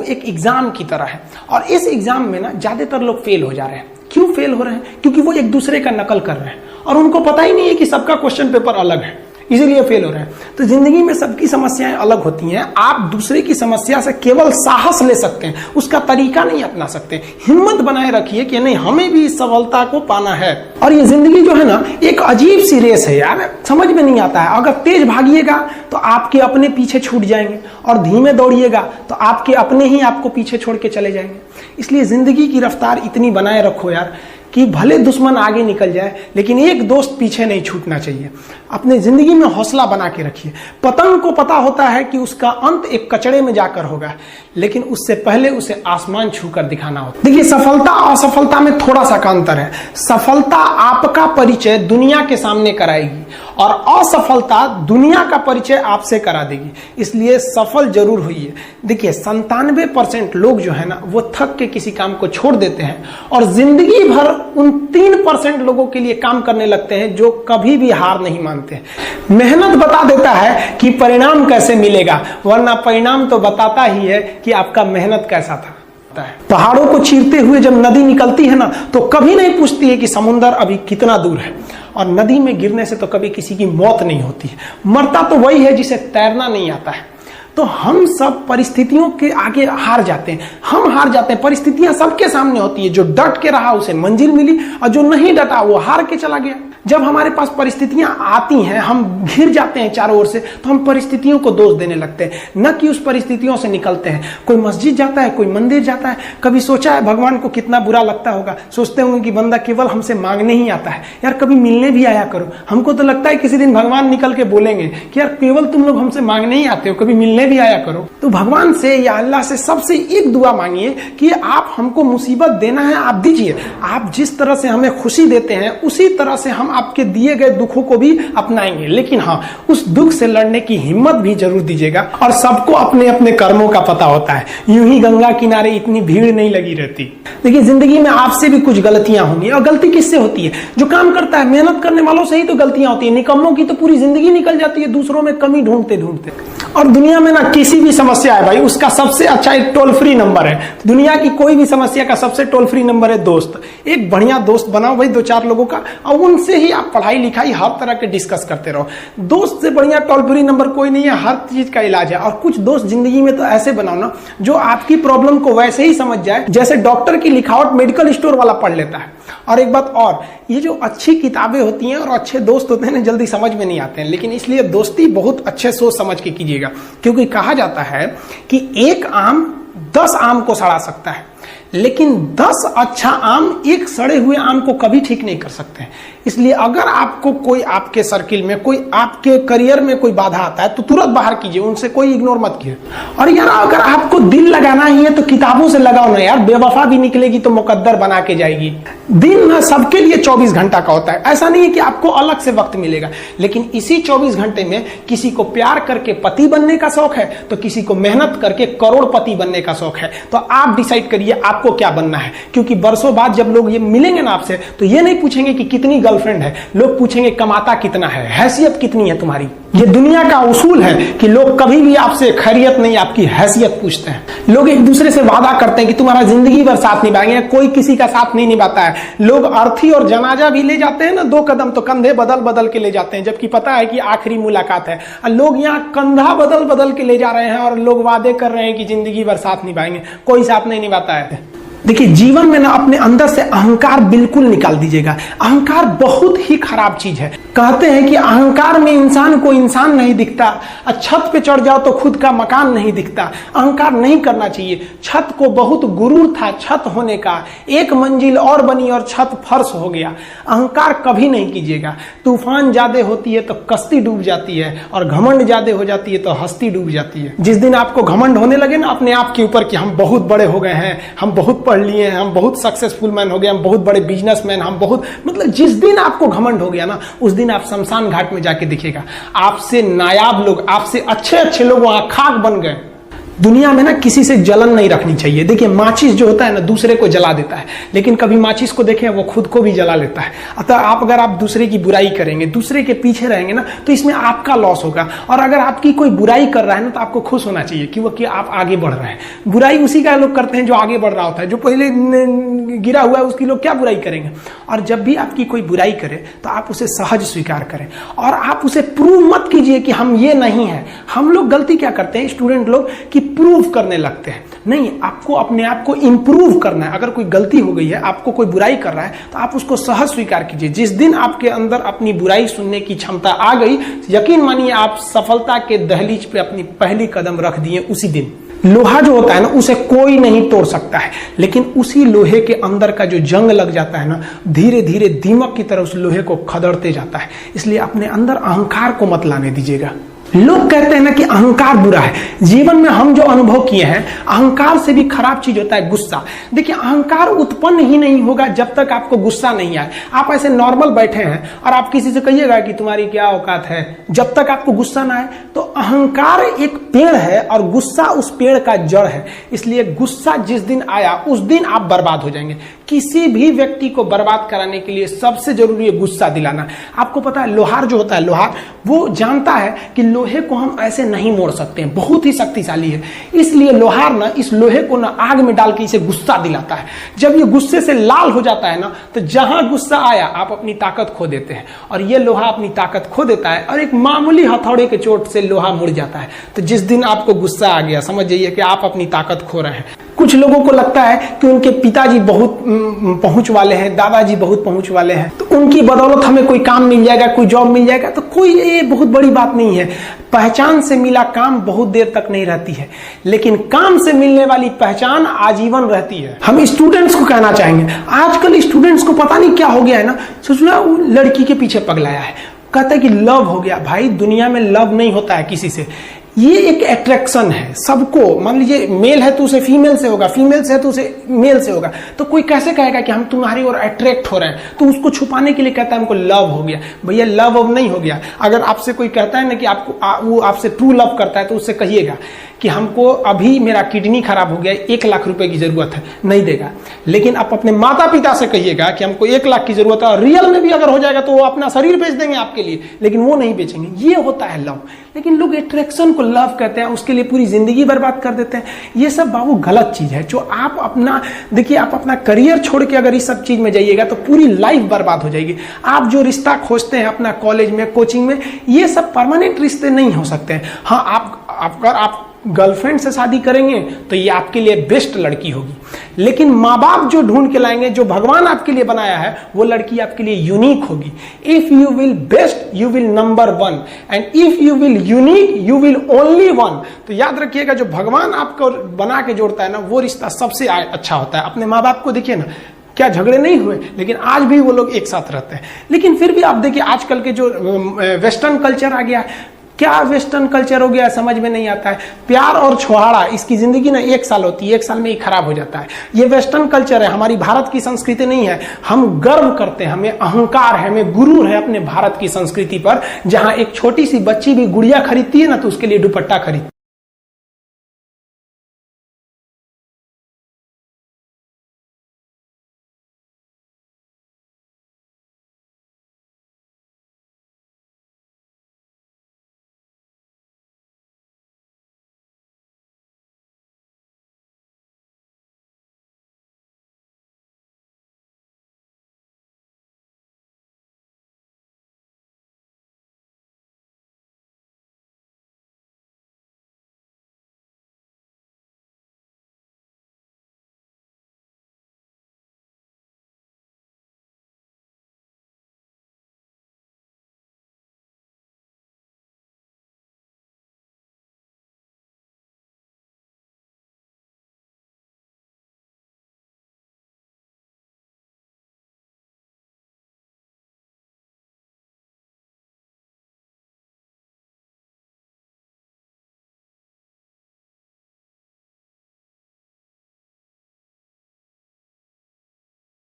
एक एग्जाम की तरह है और इस एग्जाम में ना ज्यादातर लोग फेल हो जा रहे हैं। क्यों फेल हो रहे हैं? क्योंकि वो एक दूसरे का नकल कर रहे हैं और उनको पता ही नहीं है कि सबका क्वेश्चन पेपर अलग है, इसीलिए फेल हो रहे हैं। तो जिंदगी में सबकी समस्याएं अलग होती हैं। आप दूसरे की समस्या से केवल साहस ले सकते हैं, उसका तरीका नहीं अपना सकते। हिम्मत बनाए रखिए कि नहीं, हमें भी इस सफलता को पाना है। और ये जिंदगी जो है ना, एक अजीब सी रेस है यार, समझ में नहीं आता है। अगर तेज भागिएगा तो आपके अपने पीछे छूट जाएंगे और धीमे दौड़िएगा तो आपके अपने ही आपको पीछे छोड़ के चले जाएंगे। इसलिए जिंदगी की रफ्तार इतनी बनाए रखो यार कि भले दुश्मन आगे निकल जाए लेकिन एक दोस्त पीछे नहीं छूटना चाहिए। अपने जिंदगी में हौसला बना के रखिए। पतंग को पता होता है कि उसका अंत एक कचड़े में जाकर होगा, लेकिन उससे पहले उसे आसमान छूकर दिखाना होता है। देखिए, सफलता और असफलता में थोड़ा सा का अंतर है। सफलता आपका परिचय दुनिया के सामने कराएगी और असफलता दुनिया का परिचय आपसे करा देगी। इसलिए सफल जरूर होइए। देखिए, 97% लोग जो है ना, वो थक के किसी काम को छोड़ देते हैं और जिंदगी भर उन 3% लोगों के लिए काम करने लगते हैं जो कभी भी हार नहीं मानते। मेहनत बता देता है कि परिणाम कैसे मिलेगा, वरना परिणाम तो बताता ही है कि आपका मेहनत कैसा था। पहाड़ों को चीरते हुए जब नदी निकलती है ना, तो कभी नहीं पूछती है कि समुद्र अभी कितना दूर है। और नदी में गिरने से तो कभी किसी की मौत नहीं होती है। मरता तो वही है जिसे तैरना नहीं आता है। तो हम सब परिस्थितियों के आगे हार जाते हैं। हम हार जाते हैं, परिस्थितियां सबके सामने होती है। जो डट के रहा उसे मंजिल मिली और जो नहीं डटा वो हार के चला गया। जब हमारे पास परिस्थितियां आती हैं, हम घिर जाते हैं चारों ओर से, तो हम परिस्थितियों को दोष देने लगते हैं, न कि उस परिस्थितियों से निकलते हैं। कोई मस्जिद जाता है, कोई मंदिर जाता है, कभी सोचा है भगवान को कितना बुरा लगता होगा? सोचते होंगे कि बंदा केवल हमसे मांगने ही आता है। यार कभी मिलने भी आया करो। हमको तो लगता है किसी दिन भगवान निकल के बोलेंगे कि यार केवल तुम लोग हमसे मांगने ही आते हो, कभी मिलने भी आया करो। तो भगवान से या अल्लाह से सबसे एक दुआ मांगिए कि आप हमको मुसीबत देना है, आप दीजिए। आप जिस तरह से हमें खुशी देते हैं उसी तरह से हम आपके दिए गए दुखों को भी अपनाएंगे। लेकिन हाँ, उस दुख से लड़ने की हिम्मत भी जरूर दीजिएगा। और सबको अपने अपने कर्मों का पता होता है। यूं ही गंगा किनारे इतनी भीड़ नहीं लगी रहती। देखिए, जिंदगी में आपसे भी कुछ गलतियां होंगी। और गलती किससे होती है? जो काम करता है, मेहनत करने वालों से ही तो गलतियां होती है। निकम्मों की तो पूरी जिंदगी निकल जाती है दूसरों में कमी ढूंढते ढूंढते। और दुनिया में ना किसी भी समस्या है भाई, उसका सबसे अच्छा एक टोल फ्री नंबर है। दुनिया की कोई भी समस्या का सबसे टोल फ्री नंबर है दोस्त। एक बढ़िया दोस्त बनाओ भाई, 2-4 लोगों का, और उनसे ही आप पढ़ाई लिखाई हर तरह के डिस्कस करते रहो। दोस्त से बढ़िया टोल फ्री नंबर कोई नहीं है, हर चीज का इलाज है। और कुछ दोस्त जिंदगी में तो ऐसे बनाओ ना जो आपकी प्रॉब्लम को वैसे ही समझ जाए जैसे डॉक्टर की लिखावट मेडिकल स्टोर वाला पढ़ लेता है। और एक बात और, ये जो अच्छी किताबें होती हैं और अच्छे दोस्त होते हैं ना, जल्दी समझ में नहीं आते हैं। लेकिन इसलिए दोस्ती बहुत अच्छे सोच समझ के कीजिएगा, क्योंकि कहा जाता है कि एक आम 10 आम को सड़ा सकता है, लेकिन 10 अच्छा आम एक सड़े हुए आम को कभी ठीक नहीं कर सकते। इसलिए अगर आपको कोई आपके सर्किल में, कोई आपके करियर में कोई बाधा आता है तो तुरंत बाहर कीजिए, उनसे कोई इग्नोर मत कीजिए। और यार अगर आपको दिल लगाना ही है तो किताबों से लगाओ ना यार। बेवफा भी निकलेगी तो मुकद्दर बना के जाएगी। दिन ना सबके लिए 24 घंटा का होता है। ऐसा नहीं है कि आपको अलग से वक्त मिलेगा, लेकिन इसी 24 घंटे में किसी को प्यार करके पति बनने का शौक है तो किसी को मेहनत करके करोड़पति बनने का शौक है। तो आप डिसाइड करिए आपको क्या बनना है। क्योंकि बरसों बाद जब लोग ये मिलेंगे ना आपसे, तो ये नहीं पूछेंगे कि कितनी गर्लफ्रेंड है, लोग पूछेंगे कमाता कितना है, हैसियत कितनी है तुम्हारी। ये दुनिया का उसूल है कि लोग कभी भी आपसे खैरियत नहीं, आपकी हैसियत पूछते हैं। लोग एक दूसरे से वादा करते हैं कि तुम्हारा जिंदगी भर साथ निभाएंगे, कोई किसी का साथ नहीं निभाता है। लोग अर्थी और जनाजा भी ले जाते हैं ना 2 कदम, तो कंधे बदल बदल के ले जाते हैं, जबकि पता है कि आखिरी मुलाकात है। और लोग यहाँ कंधा बदल बदल के ले जा रहे हैं और लोग वादे कर रहे हैं कि जिंदगी भर साथ निभाएंगे, कोई साथ नहीं निभाता है। देखिए, जीवन में ना अपने अंदर से अहंकार बिल्कुल निकाल दीजिएगा। अहंकार बहुत ही खराब चीज है। कहते हैं कि अहंकार में इंसान को इंसान नहीं दिखता, छत पे चढ़ जाओ तो खुद का मकान नहीं दिखता। अहंकार नहीं करना चाहिए। छत को बहुत गुरूर था छत होने का, एक मंजिल और बनी और छत फर्श हो गया। अहंकार कभी नहीं कीजिएगा। तूफान ज्यादा होती है तो कश्ती डूब जाती है, और घमंड ज्यादा हो जाती है तो हस्ती डूब जाती है। जिस दिन आपको घमंड होने लगे ना अपने आप के ऊपर कि हम बहुत बड़े हो गए हैं, हम बहुत पढ़ लिए हैं, हम बहुत सक्सेसफुल मैन हो गए, हम बहुत बड़े बिजनेसमैन, हम बहुत, मतलब जिस दिन आपको घमंड हो गया ना, उस दिन आप शमशान घाट में जाके देखिएगा आपसे नायाब लोग, आपसे अच्छे अच्छे लोग वहां खाक बन गए। दुनिया में ना किसी से जलन नहीं रखनी चाहिए। देखिए माचिस जो होता है ना दूसरे को जला देता है, लेकिन कभी माचिस को देखें वो खुद को भी जला लेता है। अतः अगर आप दूसरे की बुराई करेंगे, दूसरे के पीछे रहेंगे ना, तो इसमें आपका लॉस होगा। और अगर आपकी कोई बुराई कर रहा है ना तो आपको खुश होना चाहिए कि आप आगे बढ़ रहे हैं। बुराई उसी का लोग करते हैं जो आगे बढ़ रहा होता है, जो पहले गिरा हुआ है उसकी लोग क्या बुराई करेंगे। और जब भी आपकी कोई बुराई करे तो आप उसे सहज स्वीकार करें और आप उसे प्रूव मत कीजिए कि हम ये नहीं है। हम लोग गलती क्या करते हैं स्टूडेंट लोग कि प्रूव करने लगते हैं। नहीं, आपको अपने आप को इंप्रूव करना है। अगर कोई गलती हो गई है, आपको कोई बुराई कर रहा है, तो आप उसको सहज स्वीकार कीजिए। जिस दिन आपके अंदर अपनी बुराई सुनने की क्षमता आ गई, यकीन मानिए आप सफलता के दहलीज पे अपनी पहली कदम रख दिए उसी दिन। लोहा जो होता है ना उसे कोई नहीं तोड़ सकता है, लेकिन उसी लोहे के अंदर का जो जंग लग जाता है ना, धीरे धीरे दीमक की तरह उस लोहे को खदड़ते जाता है। इसलिए अपने अंदर अहंकार को मत लाने दीजिएगा। लोग कहते हैं ना कि अहंकार बुरा है। जीवन में हम जो अनुभव किए हैं, अहंकार से भी खराब चीज होता है गुस्सा। देखिए अहंकार उत्पन्न ही नहीं होगा जब तक आपको गुस्सा नहीं आए। आप ऐसे नॉर्मल बैठे हैं और आप किसी से कहिएगा कि तुम्हारी क्या औकात है, जब तक आपको गुस्सा ना आए। तो अहंकार एक पेड़ है और गुस्सा उस पेड़ का जड़ है। इसलिए गुस्सा जिस दिन आया उस दिन आप बर्बाद हो जाएंगे। किसी भी व्यक्ति को बर्बाद कराने के लिए सबसे जरूरी है गुस्सा दिलाना। आपको पता है लोहार जो होता है, लोहार वो जानता है कि लोहे को हम ऐसे नहीं मोड़ सकते हैं, बहुत ही शक्तिशाली है। इसलिए लोहार ना इस लोहे को ना आग में डाल के इसे गुस्सा दिलाता है। जब ये गुस्से से लाल हो जाता है ना, तो जहां गुस्सा आया आप अपनी ताकत खो देते हैं। और ये लोहा अपनी ताकत खो देता है और एक मामूली हथौड़े के चोट से लोहा मुड़ जाता है। तो जिस दिन आपको गुस्सा आ गया, समझ जाइए कि आप अपनी ताकत खो रहे हैं। कुछ लोगों को लगता है कि उनके पिताजी बहुत पहुंच वाले हैं, दादाजी बहुत पहुंच वाले हैं, तो उनकी बदौलत हमें कोई काम मिल जाएगा, कोई जॉब मिल जाएगा। तो कोई ये बहुत बड़ी बात नहीं है। पहचान से मिला काम बहुत देर तक नहीं रहती है, लेकिन काम से मिलने वाली पहचान आजीवन रहती है। हम स्टूडेंट्स को कहना चाहेंगे, आजकल स्टूडेंट्स को पता नहीं क्या हो गया है ना, सोचना वो लड़की के पीछे पगलाया है, कहता है कि लव हो गया। भाई दुनिया में लव नहीं होता है किसी से, ये एक अट्रैक्शन है सबको। मान लीजिए मेल है तो उसे फीमेल से होगा, फीमेल से है तो उसे मेल से होगा। तो कोई कैसे कहेगा कि हम तुम्हारी ओर अट्रैक्ट हो रहे हैं, तो उसको छुपाने के लिए कहता है हमको लव हो गया। भैया लव अब नहीं हो गया। अगर आपसे कोई कहता है ना कि वो आपसे ट्रू लव करता है, तो उससे कहिएगा कि हमको अभी मेरा किडनी खराब हो गया, 1 लाख रुपए की जरूरत है, नहीं देगा। लेकिन आप अपने माता पिता से कहिएगा कि हमको 1 लाख की जरूरत है, और रियल में भी अगर हो जाएगा तो वो अपना शरीर बेच देंगे आपके लिए, लेकिन वो नहीं बेचेंगे। ये होता है लव। लेकिन लोग अट्रैक्शन को लव कहते हैं, उसके लिए पूरी जिंदगी बर्बाद कर देते हैं। ये सब बाबू गलत चीज है। जो आप अपना देखिए, आप अपना करियर छोड़ के अगर इस सब चीज में जाइएगा तो पूरी लाइफ बर्बाद हो जाएगी। आप जो रिश्ता खोजते हैं अपना कॉलेज में, कोचिंग में, ये सब परमानेंट रिश्ते नहीं हो सकते हैं। हाँ, अगर आप गर्लफ्रेंड से शादी करेंगे तो ये आपके लिए बेस्ट लड़की होगी, लेकिन माँ बाप जो ढूंढ के लाएंगे, जो भगवान आपके लिए बनाया है, वो लड़की आपके लिए यूनिक होगी। If you will best you will number 1, and if you will unique you will only 1। तो याद रखिएगा, जो भगवान आपको बना के जोड़ता है ना, वो रिश्ता सबसे अच्छा होता है। अपने माँ बाप को देखिए ना, क्या झगड़े नहीं हुए, लेकिन आज भी वो लोग एक साथ रहते हैं। लेकिन फिर भी आप देखिए आजकल के जो वेस्टर्न कल्चर आ गया है, क्या वेस्टर्न कल्चर हो गया समझ में नहीं आता है। प्यार और छोहाड़ा, इसकी जिंदगी ना 1 साल होती है, 1 साल में ही खराब हो जाता है। ये वेस्टर्न कल्चर है, हमारी भारत की संस्कृति नहीं है। हम गर्व करते हैं, हमें अहंकार है, हमें गुरूर है अपने भारत की संस्कृति पर। जहां एक छोटी सी बच्ची भी गुड़िया खरीदती है ना, तो उसके लिए दुपट्टा खरीदती है।